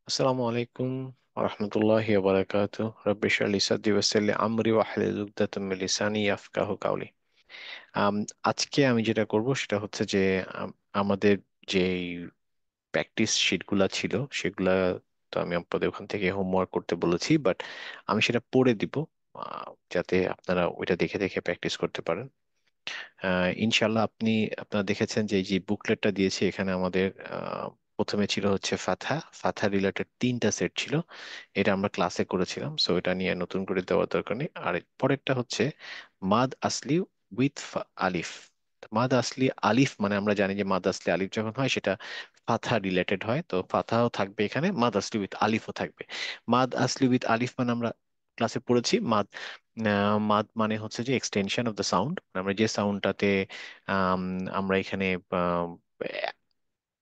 السلام عليكم ورحمة الله وبركاته. رب اشرح لي صدري ويسر لي أمري واحلل عقدة من لساني يفقهوا قولي. আজকে আমি যেটা করব সেটা হচ্ছে যে আমাদের যে প্র্যাকটিস শিটগুলা ছিল সেগুলা তো আমি আপনাদের ওখান থেকে হোমওয়ার্ক করতে বলেছি, বাট আমি সেটা পড়ে দিব যাতে আপনারা ওইটা দেখে দেখে প্র্যাকটিস করতে পারেন। ইনশাল্লাহ আপনারা দেখেছেন যে যে বুকলেটটা দিয়েছি এখানে আমাদের আহ, প্রথমে ছিল হচ্ছে ফাথা ফাথা রিলেটেড তিনটা সেট ছিল। এটা আমরা ক্লাসে করেছিলাম, সো এটা নিয়ে নতুন করে দেওয়ার দরকার নেই। আর পরেরটা হচ্ছে মাদ আসলি উইথ আলিফ। মাদ আসলি আলিফ মানে আমরা জানি যে মাদ আসলি আলিফ যখন হয় সেটা ফাথা রিলেটেড হয়, তো ফাথাও থাকবে এখানে, মাদ আসলি উইথ আলিফও থাকবে। মাদ আসলি উইথ আলিফ মানে আমরা ক্লাসে পড়েছি মাদ। মাদ মানে হচ্ছে যে এক্সটেনশন অফ দ্য সাউন্ড, আমরা যে সাউন্ডটাতে আমরা এখানে আম,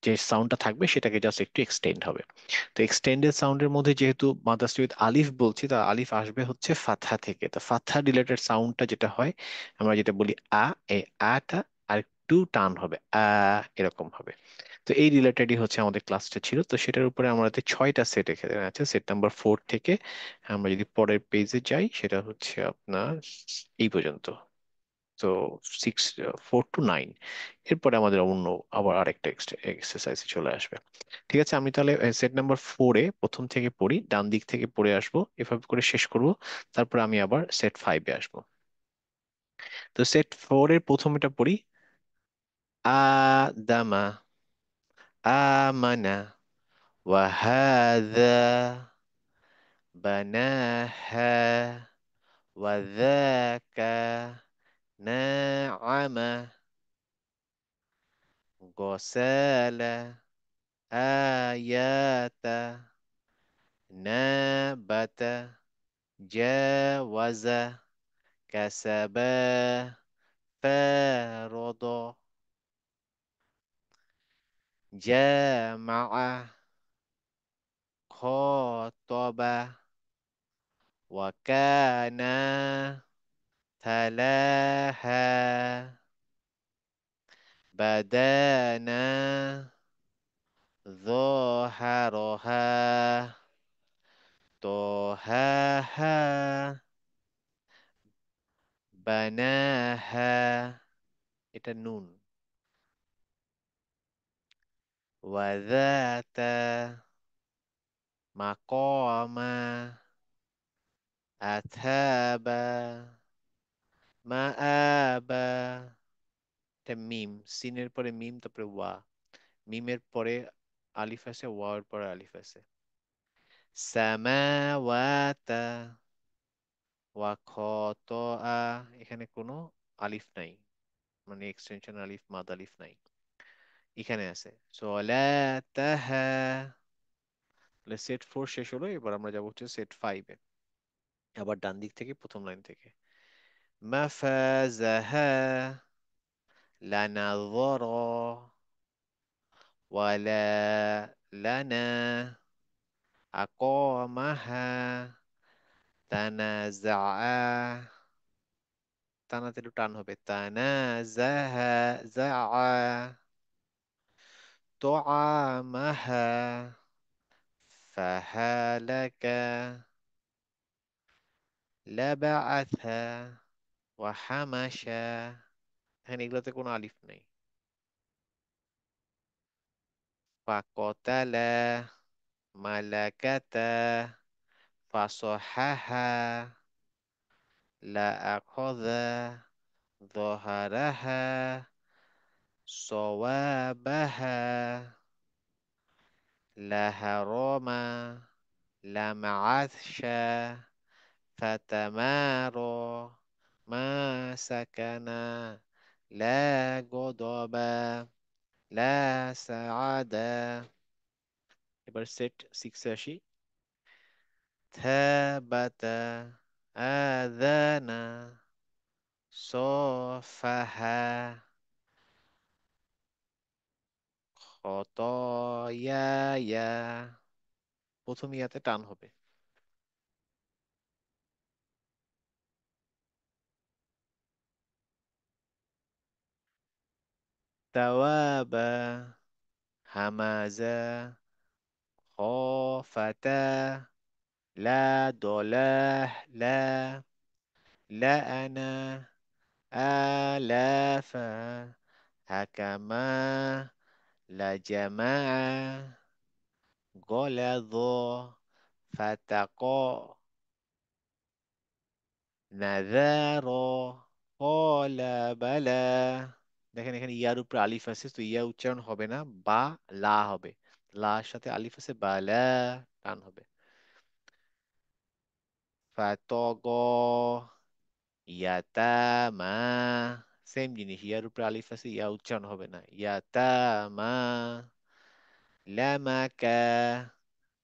যে সাউন্ডটা থাকবে সেটাকে জাস্ট একটু এক্সটেন্ড হবে। তো এক্সটেন্ডেড সাউন্ডের মধ্যে যেহেতু মাদার্স উইথ আলিফ বলছি, তা আলিফ আসবে হচ্ছে ফাথা থেকে। তো ফাথা রিলেটেড সাউন্ডটা যেটা হয়, আমরা যেটা বলি এই আটা আর একটু টান হবে এরকম হবে। তো এই রিলেটেডই হচ্ছে আমাদের ক্লাসটা ছিল। তো সেটার উপরে আমাদের 6টা সেট এখানে আছে। সেট নাম্বার 4 থেকে আমরা যদি পরের পেজে যাই সেটা হচ্ছে আপনার এই পর্যন্ত। তো 6 4 to 9, এরপরে আমাদের অন্য আবার আরেকটা এক্সারসাইজ চলে আসবে। ঠিক আছে, আমি তাহলে সেট নাম্বার 4-এ প্রথম থেকে পড়ি, ডান দিক থেকে পড়ে আসবো, এভাবে করে শেষ করব। তারপর আমি আবার সেট 5-এ আসবো। তো সেট 4-এর প্রথম এটা পড়ি। আদামা, আমানা, ওয়াহাদা, বানাহা, ওয়াযাকা, নাআমা, গসালা, আয়াতা, نبت، جاوز، كسبا، فرض، جامع، خاطب، وكان، تلاها، بدانا، ظهرها، طهاها، بناها، এটা নুন। وذات، مقاما، আথাবা, মাআবা, এটা মিম, সিনের পরে মিম, তারপরে ওয়া, মিমের পরে আলিফ আছে, ওয়ার পরে আলিফ আছে। সামাওয়াতা, ওয়া খতআ, এখানে কোনো আলিফ নাই, মানে এক্সটেনশন আলিফ মাদ আলিফ নাই, এখানে আছে। সলাতাহা। তাহলে সেট 4 শেষ হলো, এবার আমরা যাবো হচ্ছে সেট 5-এ। আবার ডান দিক থেকে প্রথম লাইন থেকে। মাফাজাহা، لنظر، ولا لنا، أقامها، تنازعا، টানাতে একটু টান হবে, তানাজাহা, জাআ, طعامها، فهلك، لبعثا، وحمشا। এখানে এগুলোতে কোনো আলিফ নেই। فقتل، ملكتا، فصححا، لأخذ، ظهرها، صوابها، لهرما، لمعشا، فتمارى، ما سكنا، لا غضبا، لا سعادة। এবার সেট 6-এ আসি। ثبت، آذانا، صافها، খতয়ায়া, প্রথম ইয়াতে টান হবে। তাওয়াবা, হামাজা, فتى لا ضلاه لا لا أنا آلافا حكما لا جماعة غلظ فتقى نذار قال بلى দেখেন এখানে ইয়ার উপরে আলিফ আছে তো ইয়া উচ্চারণ হবে না বা লা হবে লার সাথে আলিফ আছে বা লা টান হবে ফাতগ ইয়াতামা সেম জিনিস ইয়ার উপরে আলিফ আছে ইয়া উচ্চারণ হবে না ইয়াতামা লামাকা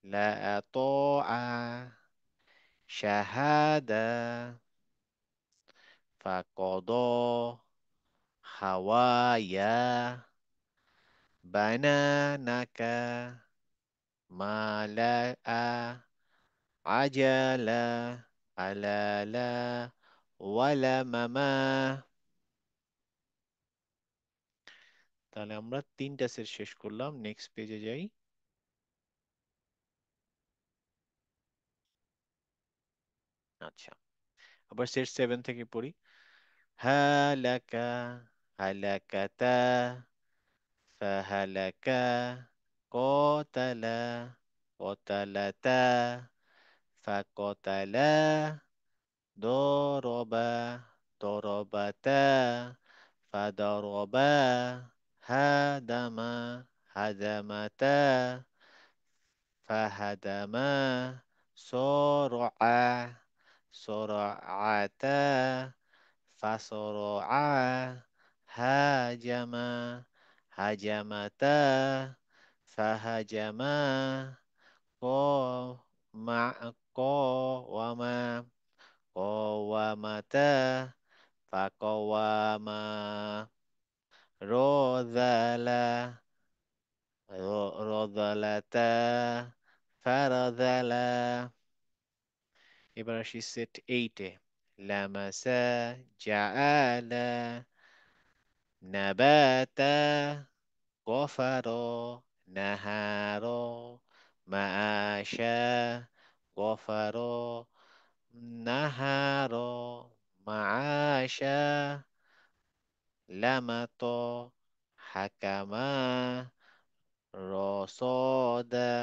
লা আতাআ শাহাদা فقضى حوايا بنانك ملأ عجلا ألالا ولمما তাহলে আমরা তিনটা সেট শেষ করলাম নেক্সট পেজে যাই আচ্ছা আবার সেট 7 থেকে পড়ি হালাকা হালাকাতা ফাহালাকা কতালা কতালাতা ফাকতালা ضربا ضربتا فضربا هدما هدمتا فهدما صرعا صرعتا فصرعا هاجما هجمتا فهجما قاوما قوامتا فقواما رذلا رذلتا فرذلا এবার আসি সেট 8 এ লামাসা জাআলা নাবাতা গফারো নাহারো মাআশা গফারো নাহারো মাআশা লামাতো হাকামা রসদা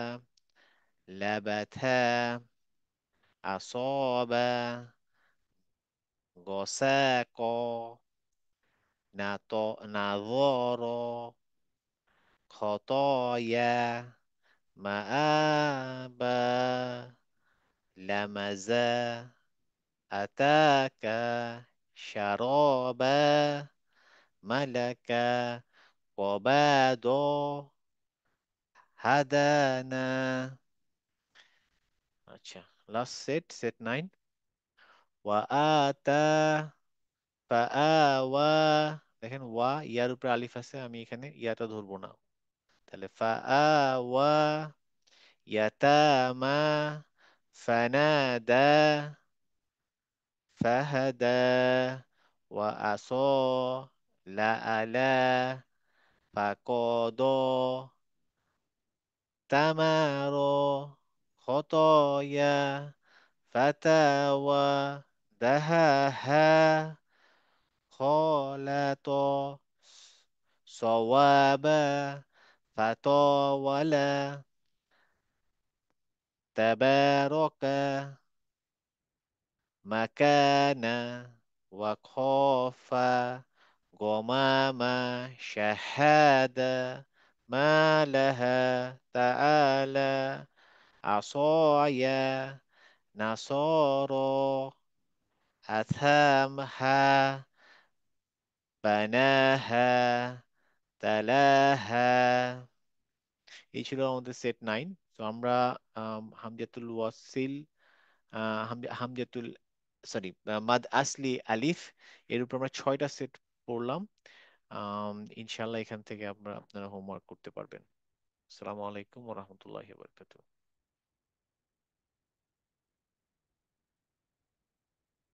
লাবাথা আসবা গসাকো নাযরো খতায়া মাআবা লামাজা আতাকা শারবা মালাকা কবাদো হাদানা আচ্ছা লাস্ট সেট সেট 9 ওয়া আতা ফাআওয়া দেখেন ওয়া ইয়ার উপরে আলিফ আছে আমি এখানে ইয়াটা ধরবো না তাহলে ফাআওয়া ইয়াতামা ফানাদা ফাহাদা ওয়া আসা লাআলা ফাকদ তামারো খতয়া ফাতাওয়া দাহাহা خالط صوابا فطاولا تبارك مكانا وخافا غماما شهادة ما لها تعالى عصايا نصارى أثامها بناها تلاها এই ছিল আমাদের সেট 9 তো আমরা হামজাতুল ওয়াসিল হামজাতুল সরি মাদ আসলি আলিফ এর উপর আমরা 6টা সেট পড়লাম ইনশাআল্লাহ এখান থেকে আপনারা হোমওয়ার্ক করতে পারবেন আসসালামু আলাইকুম ওয়া রাহমাতুল্লাহি ওয়া বারাকাতুহু